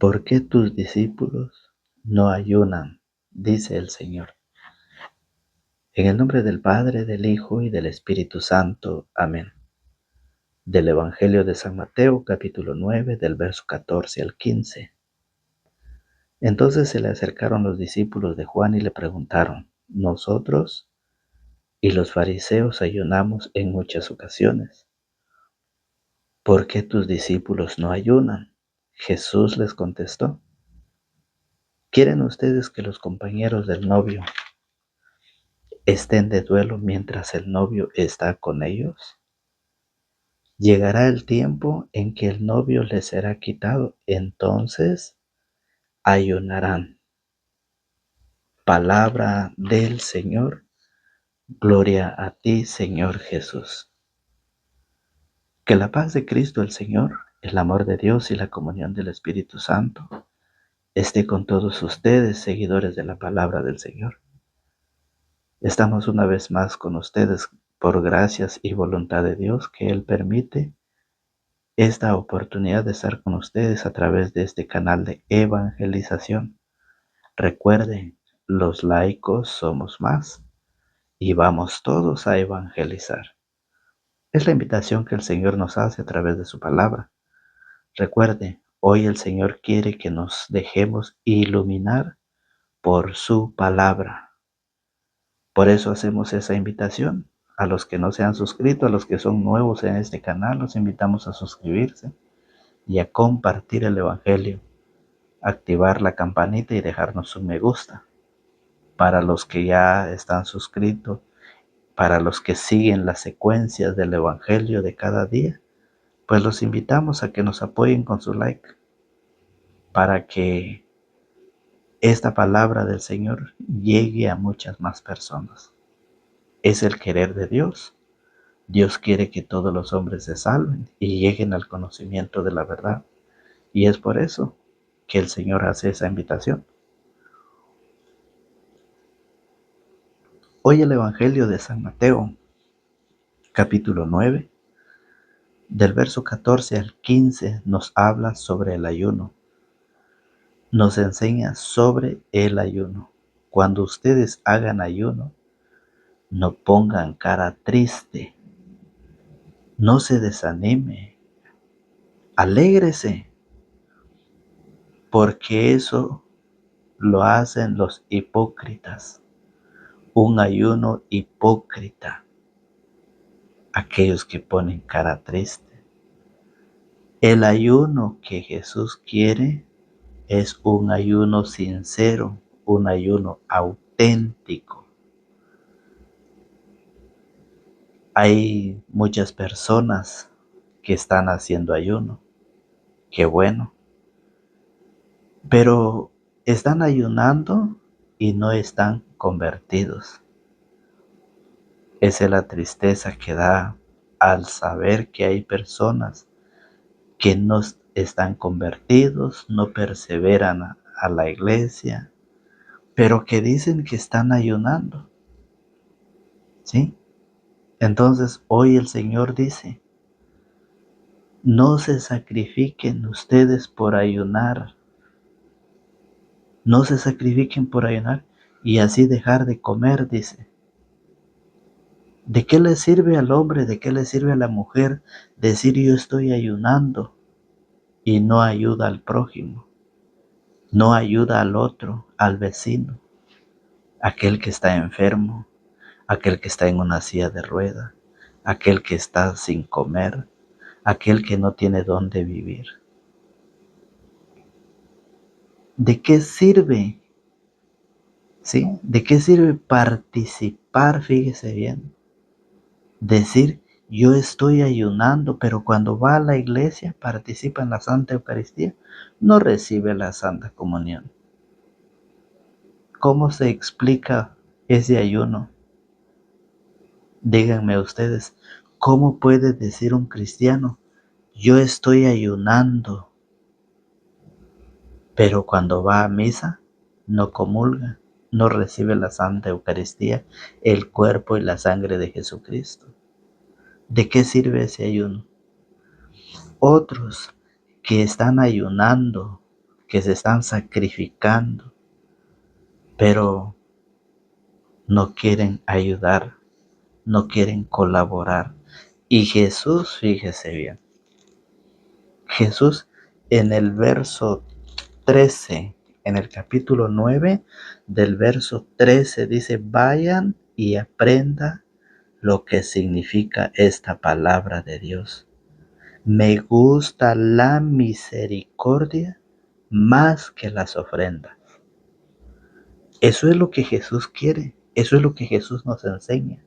¿Por qué tus discípulos no ayunan? Dice el Señor. En el nombre del Padre, del Hijo y del Espíritu Santo. Amén. Del Evangelio de San Mateo, capítulo 9, del verso 14 al 15. Entonces se le acercaron los discípulos de Juan y le preguntaron: ¿Nosotros y los fariseos ayunamos en muchas ocasiones? ¿Por qué tus discípulos no ayunan? Jesús les contestó: ¿Quieren ustedes que los compañeros del novio estén de duelo mientras el novio está con ellos? Llegará el tiempo en que el novio les será quitado, entonces ayunarán. Palabra del Señor. Gloria a ti, Señor Jesús. Que la paz de Cristo el Señor, el amor de Dios y la comunión del Espíritu Santo esté con todos ustedes, seguidores de la palabra del Señor. Estamos una vez más con ustedes por gracias y voluntad de Dios que Él permite esta oportunidad de estar con ustedes a través de este canal de evangelización. Recuerden, los laicos somos más y vamos todos a evangelizar. Es la invitación que el Señor nos hace a través de su palabra. Recuerde, hoy el Señor quiere que nos dejemos iluminar por su palabra. Por eso hacemos esa invitación. A los que no se han suscrito, a los que son nuevos en este canal, los invitamos a suscribirse y a compartir el Evangelio, activar la campanita y dejarnos un me gusta. Para los que ya están suscritos, para los que siguen las secuencias del Evangelio de cada día, pues los invitamos a que nos apoyen con su like, para que esta palabra del Señor llegue a muchas más personas. Es el querer de Dios. Dios quiere que todos los hombres se salven y lleguen al conocimiento de la verdad. Y es por eso que el Señor hace esa invitación. Hoy el Evangelio de San Mateo, capítulo 9, del verso 14 al 15, nos habla sobre el ayuno. Nos enseña sobre el ayuno. Cuando ustedes hagan ayuno, no pongan cara triste, no se desanime, alégrese, porque eso lo hacen los hipócritas. Un ayuno hipócrita, aquellos que ponen cara triste. El ayuno que Jesús quiere es un ayuno sincero, un ayuno auténtico. Hay muchas personas que están haciendo ayuno, qué bueno, pero están ayunando y no están convertidos. Esa es la tristeza que da al saber que hay personas que no están convertidos, no perseveran a la iglesia, pero que dicen que están ayunando. ¿Sí? Entonces hoy el Señor dice: no se sacrifiquen ustedes por ayunar, no se sacrifiquen por ayunar y así dejar de comer, dice. ¿De qué le sirve al hombre, de qué le sirve a la mujer decir yo estoy ayunando y no ayuda al prójimo, no ayuda al otro, al vecino, aquel que está enfermo, aquel que está en una silla de rueda, aquel que está sin comer, aquel que no tiene dónde vivir? ¿De qué sirve? ¿Sí? ¿De qué sirve participar? Fíjese bien. Decir yo estoy ayunando, pero cuando va a la iglesia, participa en la Santa Eucaristía, no recibe la Santa Comunión. ¿Cómo se explica ese ayuno? Díganme ustedes, ¿cómo puede decir un cristiano, yo estoy ayunando, pero cuando va a misa no comulga, no recibe la Santa Eucaristía, el cuerpo y la sangre de Jesucristo? ¿De qué sirve ese ayuno? Otros que están ayunando, que se están sacrificando, pero no quieren ayudar, no quieren colaborar. Y Jesús, fíjese bien, Jesús en el verso 13, en el capítulo 9 del verso 13 dice, vayan y aprenda lo que significa esta palabra de Dios. Me gusta la misericordia más que las ofrendas. Eso es lo que Jesús quiere, eso es lo que Jesús nos enseña.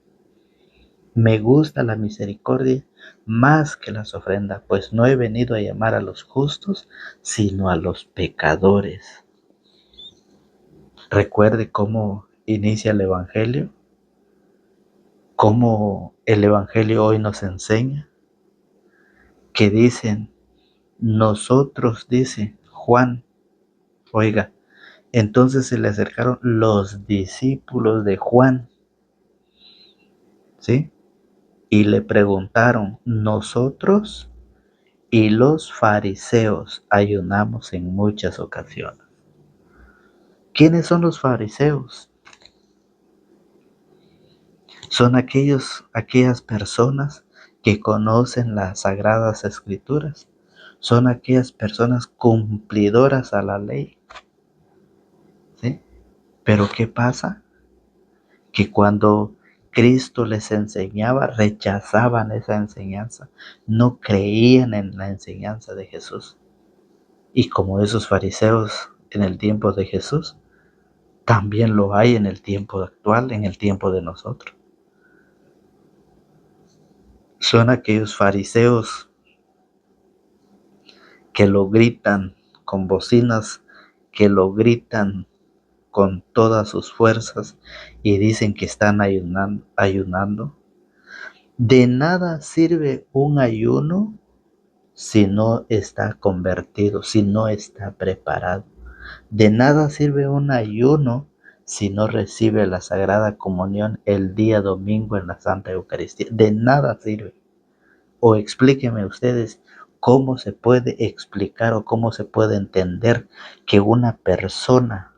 Me gusta la misericordia más que las ofrendas, pues no he venido a llamar a los justos, sino a los pecadores. Recuerde cómo inicia el Evangelio, cómo el Evangelio hoy nos enseña, que dicen, nosotros, dice Juan, oiga, entonces se le acercaron los discípulos de Juan, ¿sí? Y le preguntaron, nosotros y los fariseos ayunamos en muchas ocasiones. ¿Quiénes son los fariseos? Son aquellas personas que conocen las sagradas escrituras. Son aquellas personas cumplidoras a la ley. ¿Sí? Pero ¿qué pasa? Que cuando Cristo les enseñaba, rechazaban esa enseñanza. No creían en la enseñanza de Jesús. Y como esos fariseos en el tiempo de Jesús, también lo hay en el tiempo actual, en el tiempo de nosotros. Son aquellos fariseos que lo gritan con bocinas, que lo gritan con todas sus fuerzas y dicen que están ayunando. De nada sirve un ayuno si no está convertido, si no está preparado. De nada sirve un ayuno si no recibe la Sagrada Comunión el día domingo en la Santa Eucaristía. De nada sirve. O explíquenme ustedes cómo se puede explicar o cómo se puede entender que una persona,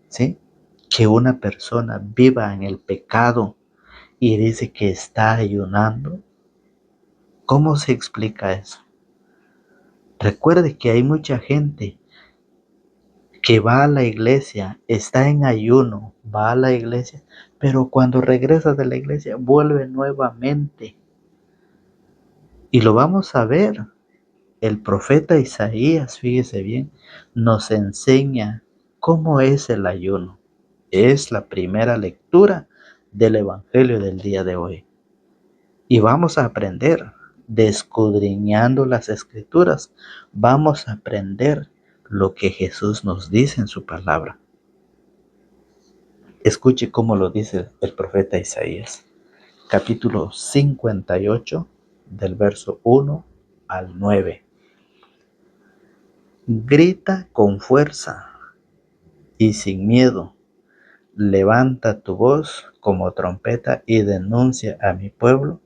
¿sí? Que una persona viva en el pecado y dice que está ayunando. ¿Cómo se explica eso? Recuerde que hay mucha gente que va a la iglesia, está en ayuno, va a la iglesia, pero cuando regresa de la iglesia vuelve nuevamente. Y lo vamos a ver. El profeta Isaías, fíjese bien, nos enseña cómo es el ayuno. Es la primera lectura del Evangelio del día de hoy. Y vamos a aprender, escudriñando las Escrituras, vamos a aprender lo que Jesús nos dice en su palabra. Escuche cómo lo dice el profeta Isaías, capítulo 58, del verso 1 al 9. Grita con fuerza y sin miedo. Levanta tu voz como trompeta y denuncia a mi pueblo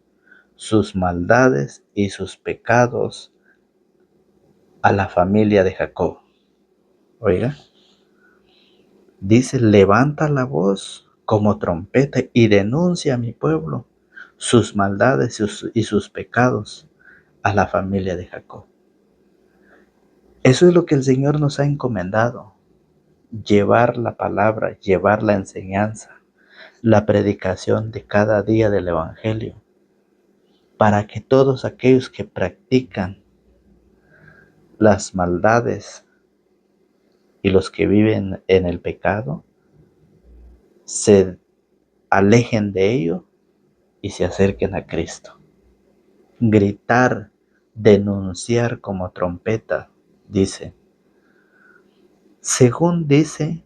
sus maldades y sus pecados, a la familia de Jacob. Oiga, dice, levanta la voz como trompeta y denuncia a mi pueblo sus maldades y sus pecados, a la familia de Jacob. Eso es lo que el Señor nos ha encomendado. Llevar la palabra, llevar la enseñanza, la predicación de cada día del Evangelio, para que todos aquellos que practican las maldades y los que viven en el pecado se alejen de ello y se acerquen a Cristo. Gritar, denunciar como trompeta, dice. Según dice,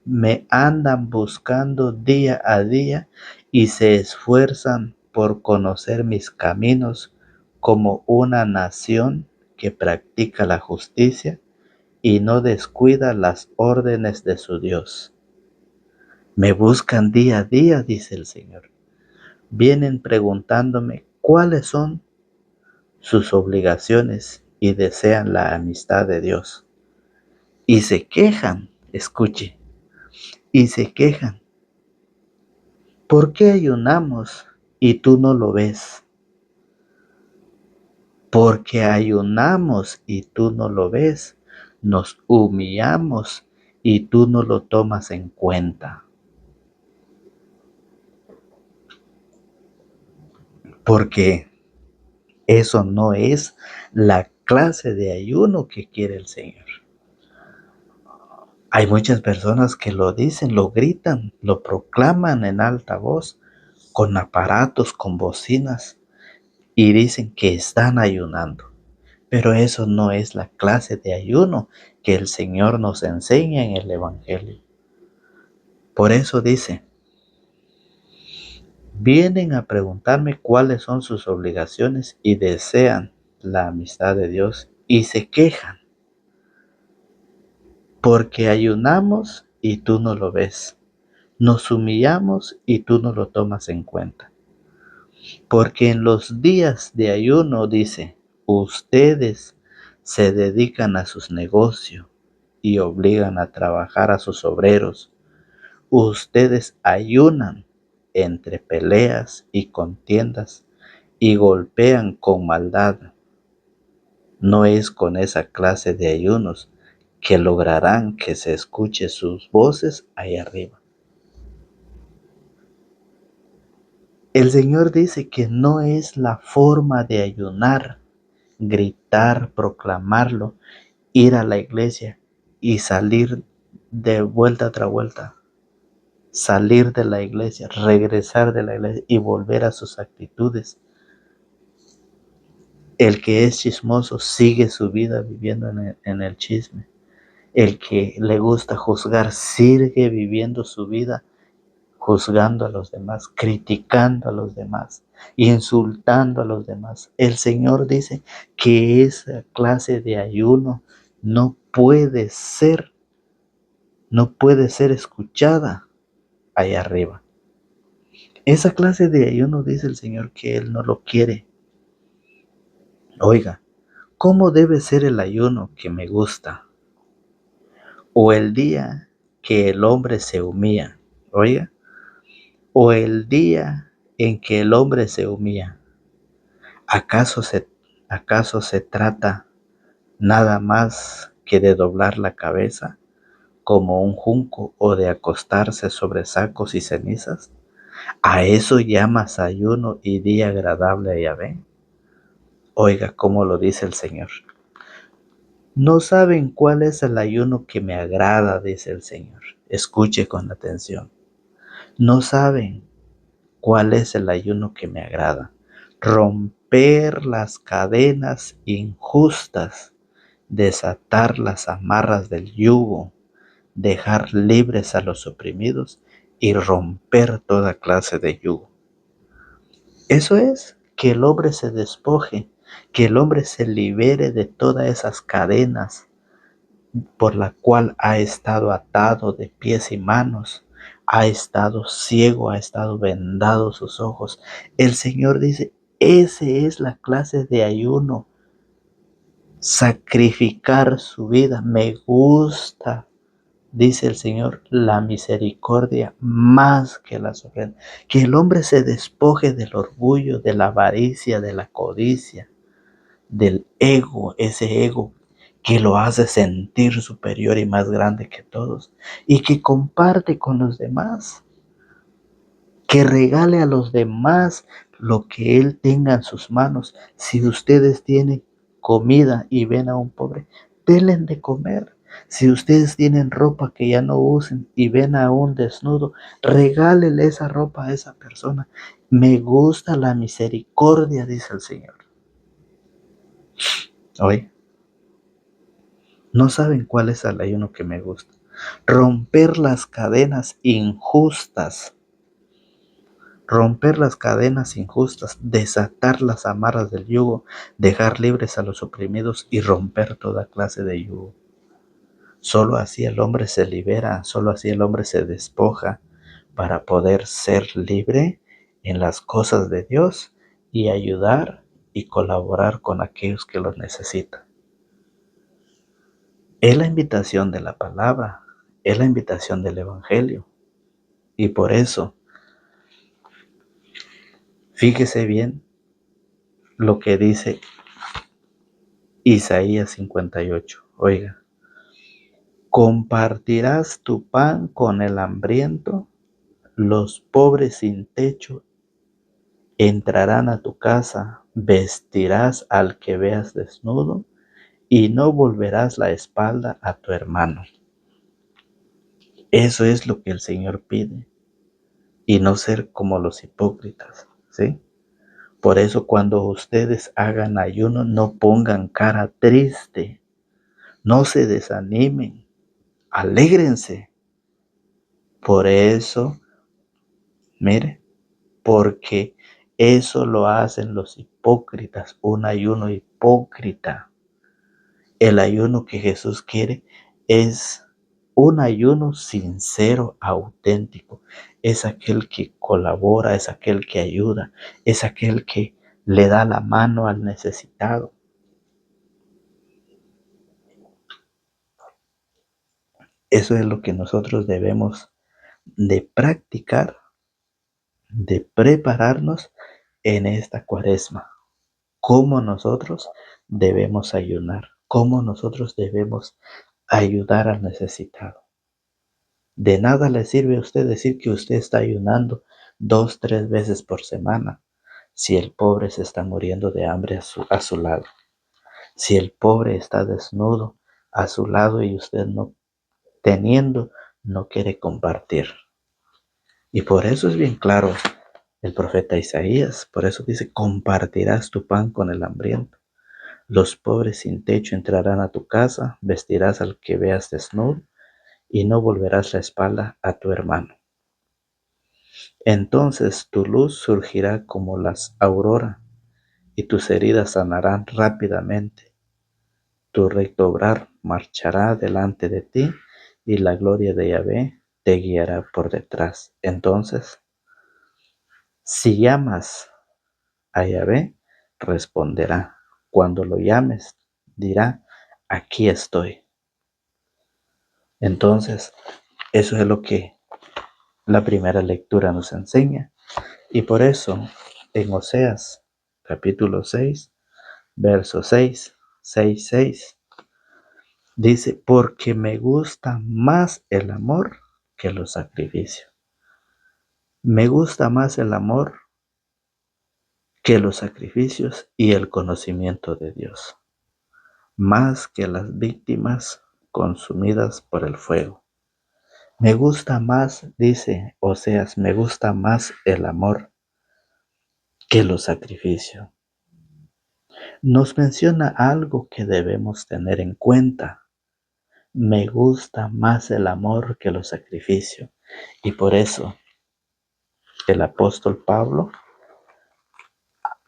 me andan buscando día a día y se esfuerzan por conocer mis caminos como una nación que practica la justicia y no descuida las órdenes de su Dios. Me buscan día a día, dice el Señor. Vienen preguntándome cuáles son sus obligaciones y desean la amistad de Dios. y se quejan, escuche, y se quejan. ¿Por qué ayunamos y tú no lo ves? Porque ayunamos y tú no lo ves. Nos humillamos y tú no lo tomas en cuenta. Porque eso no es la clase de ayuno que quiere el Señor. Hay muchas personas que lo dicen, lo gritan, lo proclaman en alta voz, con aparatos, con bocinas, y dicen que están ayunando. Pero eso no es la clase de ayuno que el Señor nos enseña en el Evangelio. Por eso dice, vienen a preguntarme cuáles son sus obligaciones y desean la amistad de Dios y se quejan porque ayunamos y tú no lo ves. Nos humillamos y tú no lo tomas en cuenta. Porque en los días de ayuno, dice, ustedes se dedican a sus negocios y obligan a trabajar a sus obreros. Ustedes ayunan entre peleas y contiendas y golpean con maldad. No es con esa clase de ayunos que lograrán que se escuche sus voces ahí arriba. El Señor dice que no es la forma de ayunar, gritar, proclamarlo, ir a la iglesia y salir de vuelta tras vuelta, salir de la iglesia, regresar de la iglesia y volver a sus actitudes. El que es chismoso sigue su vida viviendo en el chisme. El que le gusta juzgar sigue viviendo su vida juzgando a los demás, criticando a los demás, insultando a los demás. El Señor dice que esa clase de ayuno no puede ser escuchada allá arriba. Esa clase de ayuno dice el Señor que Él no lo quiere. Oiga, ¿cómo debe ser el ayuno que me gusta? O el día que el hombre se humilla. Oiga, o el día en que el hombre se humilla. ¿Acaso se trata nada más que de doblar la cabeza como un junco o de acostarse sobre sacos y cenizas? ¿A eso llamas ayuno y día agradable a Yahvé? Oiga cómo lo dice el Señor. No saben cuál es el ayuno que me agrada, dice el Señor. Escuche con atención. No saben cuál es el ayuno que me agrada. Romper las cadenas injustas, desatar las amarras del yugo, dejar libres a los oprimidos y romper toda clase de yugo. Eso es, que el hombre se despoje, que el hombre se libere de todas esas cadenas por la cual ha estado atado de pies y manos, ha estado ciego, ha estado vendado sus ojos. El Señor dice, ese es la clase de ayuno, sacrificar su vida. Me gusta, dice el Señor, la misericordia más que las ofrendas. Que el hombre se despoje del orgullo, de la avaricia, de la codicia, del ego, ese ego que lo hace sentir superior y más grande que todos, y que comparte con los demás, que regale a los demás lo que él tenga en sus manos. Si ustedes tienen comida y ven a un pobre, denle de comer. Si ustedes tienen ropa que ya no usen y ven a un desnudo, regálele esa ropa a esa persona. Me gusta la misericordia, dice el Señor. Hoy no saben cuál es el ayuno que me gusta. Romper las cadenas injustas. Romper las cadenas injustas, desatar las amarras del yugo, dejar libres a los oprimidos y romper toda clase de yugo. Solo así el hombre se libera, solo así el hombre se despoja para poder ser libre en las cosas de Dios y ayudar y colaborar con aquellos que lo necesitan. Es la invitación de la palabra, es la invitación del Evangelio. Y por eso, fíjese bien lo que dice Isaías 58. Oiga, compartirás tu pan con el hambriento, los pobres sin techo entrarán a tu casa, vestirás al que veas desnudo y no volverás la espalda a tu hermano. Eso es lo que el Señor pide y no ser como los hipócritas, ¿sí? Por eso cuando ustedes hagan ayuno, no pongan cara triste, no se desanimen, alégrense. Por eso, mire, porque eso lo hacen los hipócritas, un ayuno hipócrita. El ayuno que Jesús quiere es un ayuno sincero, auténtico. Es aquel que colabora, es aquel que ayuda, es aquel que le da la mano al necesitado. Eso es lo que nosotros debemos de practicar, de prepararnos en esta cuaresma. Cómo nosotros debemos ayunar, cómo nosotros debemos ayudar al necesitado. De nada le sirve a usted decir que usted está ayunando 2, 3 veces por semana si el pobre se está muriendo de hambre a su lado. Si el pobre está desnudo a su lado y usted no teniendo, no quiere compartir. Y por eso es bien claro el profeta Isaías. Por eso dice, compartirás tu pan con el hambriento. Los pobres sin techo entrarán a tu casa, vestirás al que veas desnudo y no volverás la espalda a tu hermano. Entonces tu luz surgirá como las aurora y tus heridas sanarán rápidamente. Tu recto obrar marchará delante de ti y la gloria de Yahvé te guiará por detrás. Entonces, si llamas a Yahvé, responderá. Cuando lo llames, dirá, aquí estoy. Entonces, eso es lo que la primera lectura nos enseña. Y por eso, en Oseas, capítulo 6, verso 6, dice, porque me gusta más el amor que los sacrificios. Me gusta más el amor que los sacrificios y el conocimiento de Dios, más que las víctimas consumidas por el fuego. Me gusta más, dice Oseas, me gusta más el amor que los sacrificios. Nos menciona algo que debemos tener en cuenta. Me gusta más el amor que los sacrificios. Y por eso el apóstol Pablo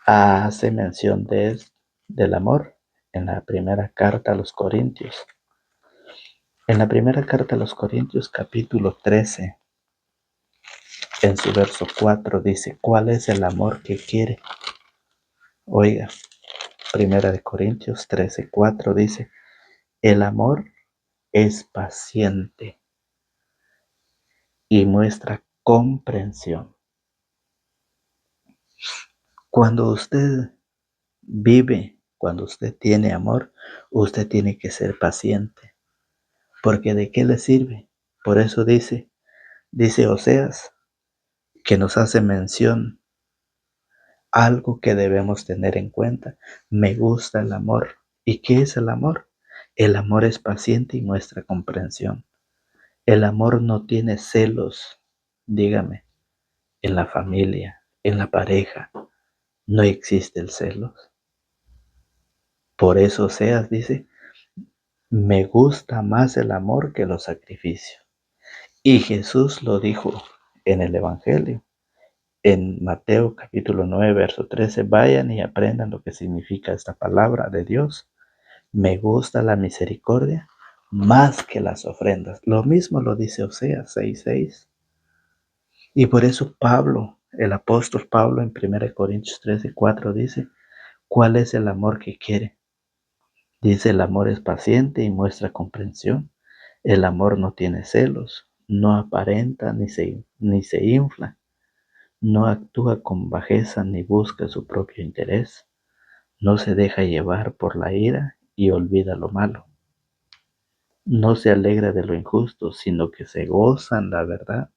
hace mención del amor en la primera carta a los Corintios. En la primera carta a los Corintios, capítulo 13, en su verso 4 dice, ¿cuál es el amor que quiere? Oiga, primera de Corintios 13:4 dice, el amor es paciente y muestra comprensión. Cuando usted vive, cuando usted tiene amor, usted tiene que ser paciente. Porque ¿de qué le sirve? Por eso dice Oseas, que nos hace mención, algo que debemos tener en cuenta. Me gusta el amor. ¿Y qué es el amor? El amor es paciente y muestra comprensión. El amor no tiene celos, dígame, en la familia, en la pareja, no existe el celos. Por eso Oseas dice, me gusta más el amor que los sacrificios. Y Jesús lo dijo en el Evangelio. En Mateo capítulo 9, verso 13, vayan y aprendan lo que significa esta palabra de Dios. Me gusta la misericordia más que las ofrendas. Lo mismo lo dice Oseas 6:6. Y por eso Pablo, el apóstol Pablo en 1 Corintios 13:4 dice, ¿cuál es el amor que quiere? Dice, el amor es paciente y muestra comprensión. El amor no tiene celos, no aparenta ni se infla, no actúa con bajeza ni busca su propio interés, no se deja llevar por la ira y olvida lo malo. No se alegra de lo injusto, sino que se goza en la verdad.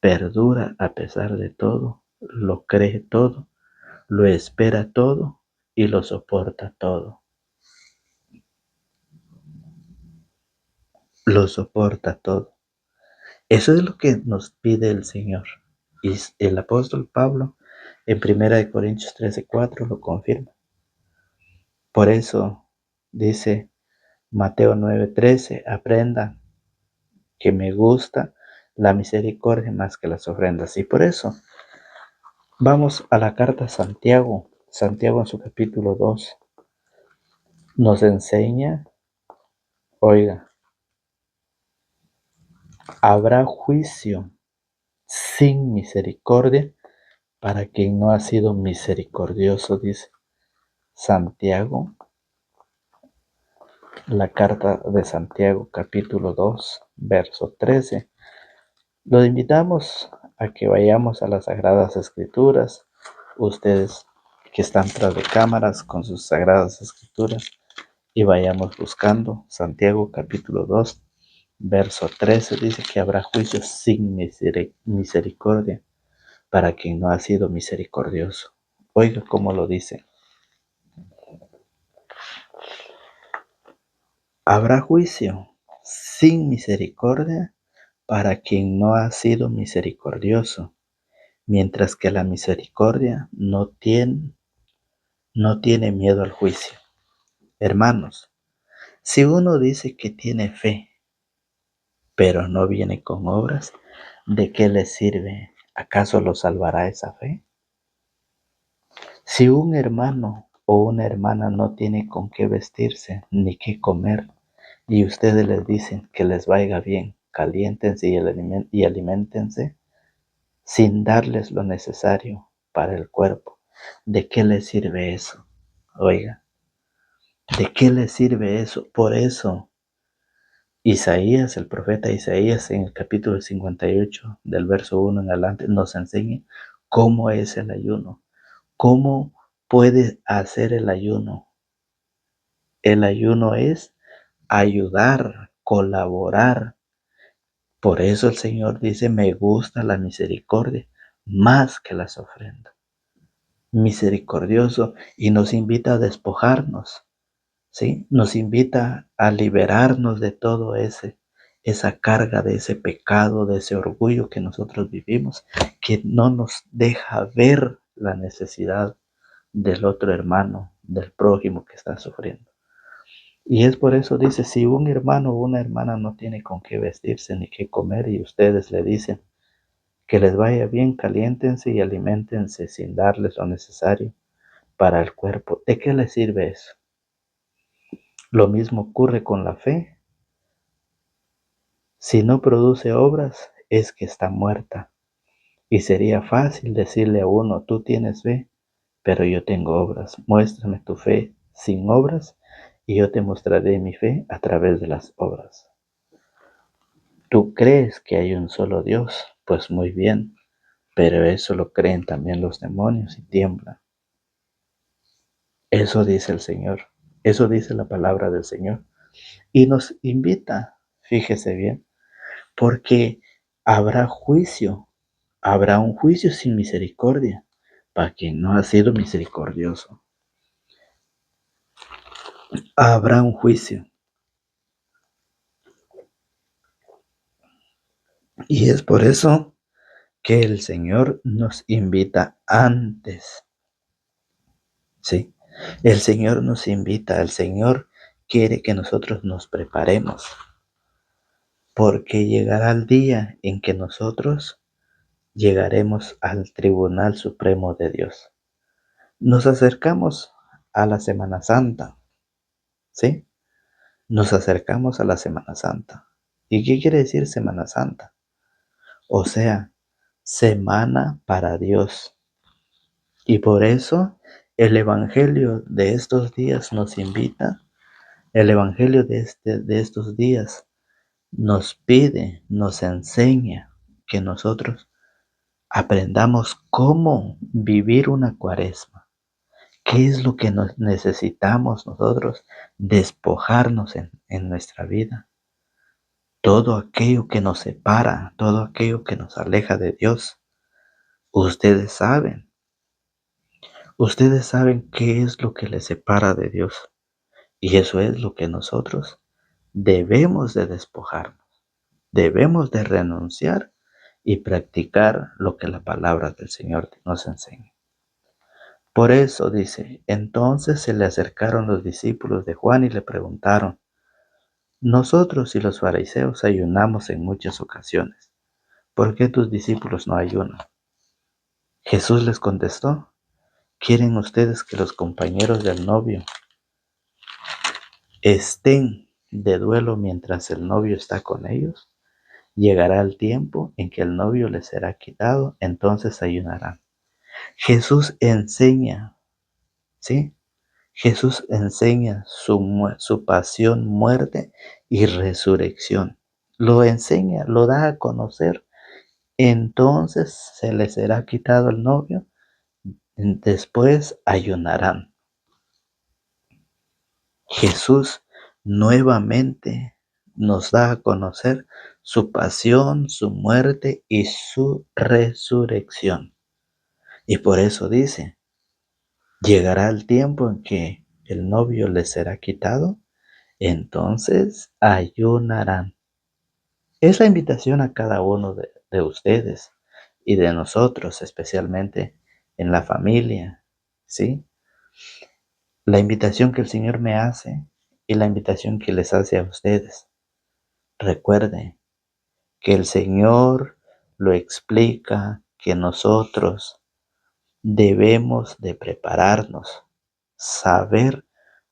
Perdura a pesar de todo, lo cree todo, lo espera todo y lo soporta todo. Lo soporta todo. Eso es lo que nos pide el Señor. Y el apóstol Pablo en 1 Corintios 13:4 lo confirma. Por eso dice Mateo 9:13, aprendan que me gusta la misericordia más que las ofrendas. Y por eso vamos a la carta a Santiago. Santiago en su capítulo 2 nos enseña, oiga, habrá juicio sin misericordia para quien no ha sido misericordioso, dice Santiago, la carta de Santiago capítulo 2, verso 13. Los invitamos a que vayamos a las Sagradas Escrituras, ustedes que están tras de cámaras con sus Sagradas Escrituras, y vayamos buscando Santiago capítulo 2, verso 13, dice que habrá juicio sin misericordia para quien no ha sido misericordioso. Oiga cómo lo dice. Habrá juicio sin misericordia para quien no ha sido misericordioso, mientras que la misericordia no tiene miedo al juicio. Hermanos, si uno dice que tiene fe, pero no viene con obras, ¿de qué le sirve? ¿Acaso lo salvará esa fe? Si un hermano o una hermana no tiene con qué vestirse ni qué comer, y ustedes les dicen que les vaya bien, caliéntense y aliméntense, sin darles lo necesario para el cuerpo, ¿de qué les sirve eso? Oiga, ¿de qué les sirve eso? Por eso, Isaías, el profeta Isaías, en el capítulo 58, del verso 1 en adelante, nos enseña cómo es el ayuno, cómo puede hacer el ayuno. El ayuno es ayudar, colaborar. Por eso el Señor dice, me gusta la misericordia más que las ofrendas. Misericordioso, y nos invita a despojarnos, ¿sí? Nos invita a liberarnos de todo esa carga, de ese pecado, de ese orgullo que nosotros vivimos, que no nos deja ver la necesidad del otro hermano, del prójimo que está sufriendo. Y es por eso dice, si un hermano o una hermana no tiene con qué vestirse ni qué comer y ustedes le dicen que les vaya bien, caliéntense y aliméntense sin darles lo necesario para el cuerpo, ¿de qué les sirve eso? Lo mismo ocurre con la fe. Si no produce obras, es que está muerta. Y sería fácil decirle a uno, tú tienes fe, pero yo tengo obras. Muéstrame tu fe sin obras y yo te mostraré mi fe a través de las obras. ¿Tú crees que hay un solo Dios? Pues muy bien, pero eso lo creen también los demonios y tiemblan. Eso dice el Señor, eso dice la palabra del Señor. Y nos invita, fíjese bien, porque habrá un juicio sin misericordia para quien no ha sido misericordioso. Habrá un juicio. Y es por eso que el Señor nos invita antes. ¿Sí? El Señor nos invita, el Señor quiere que nosotros nos preparemos, porque llegará el día en que nosotros llegaremos al Tribunal Supremo de Dios. Nos acercamos a la Semana Santa, ¿sí? Nos acercamos a la Semana Santa. ¿Y qué quiere decir Semana Santa? O sea, semana para Dios. Y por eso El Evangelio de estos días nos invita, el Evangelio de estos días nos pide, nos enseña que nosotros aprendamos cómo vivir una cuaresma. ¿Qué es lo que necesitamos nosotros despojarnos en nuestra vida? Todo aquello que nos separa, todo aquello que nos aleja de Dios. Ustedes saben qué es lo que les separa de Dios. Y eso es lo que nosotros debemos de despojarnos. Debemos de renunciar y practicar lo que la palabra del Señor nos enseña. Por eso dice, entonces se le acercaron los discípulos de Juan y le preguntaron, nosotros y los fariseos ayunamos en muchas ocasiones, ¿por qué tus discípulos no ayunan? Jesús les contestó, ¿quieren ustedes que los compañeros del novio estén de duelo mientras el novio está con ellos? Llegará el tiempo en que el novio les será quitado, entonces ayunarán. Jesús enseña, ¿sí? Jesús enseña su pasión, muerte y resurrección. Lo enseña, lo da a conocer. Entonces se les será quitado el novio, después ayunarán. Jesús nuevamente nos da a conocer su pasión, su muerte y su resurrección. Y por eso dice, llegará el tiempo en que el novio les será quitado, entonces ayunarán. Es la invitación a cada uno de ustedes y de nosotros, especialmente en la familia, ¿sí? La invitación que el Señor me hace y la invitación que les hace a ustedes. Recuerden que el Señor lo explica, que nosotros debemos de prepararnos, saber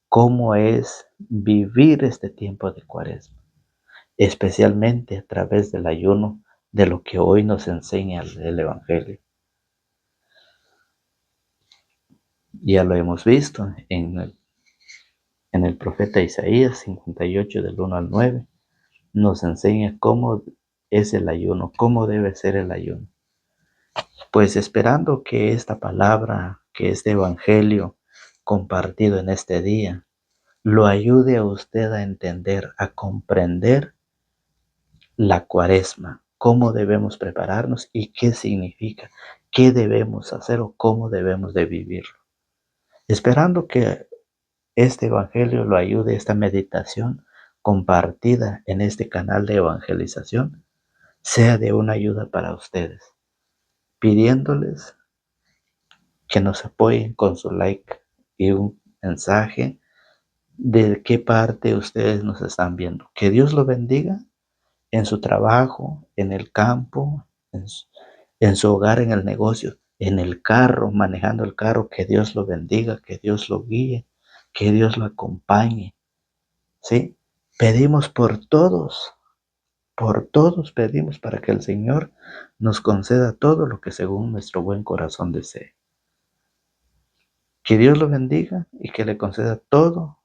cómo es vivir este tiempo de Cuaresma, especialmente a través del ayuno, de lo que hoy nos enseña el Evangelio. Ya lo hemos visto en el profeta Isaías 58 del 1 al 9, nos enseña cómo es el ayuno, cómo debe ser el ayuno. Pues esperando que esta palabra, que este Evangelio compartido en este día, lo ayude a usted a entender, a comprender la Cuaresma, cómo debemos prepararnos y qué significa, qué debemos hacer o cómo debemos de vivirlo. Esperando que este Evangelio lo ayude, esta meditación compartida en este canal de evangelización, sea de una ayuda para ustedes, pidiéndoles que nos apoyen con su like y un mensaje de qué parte ustedes nos están viendo. Que Dios lo bendiga en su trabajo, en el campo, en su hogar, en el negocio, en el carro, manejando el carro. Que Dios lo bendiga, que Dios lo guíe, que Dios lo acompañe. ¿Sí? Pedimos por todos pedimos para que el Señor nos conceda todo lo que según nuestro buen corazón desee. Que Dios lo bendiga y que le conceda todo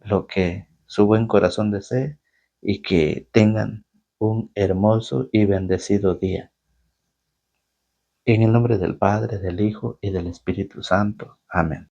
lo que su buen corazón desee y que tengan un hermoso y bendecido día. En el nombre del Padre, del Hijo y del Espíritu Santo. Amén.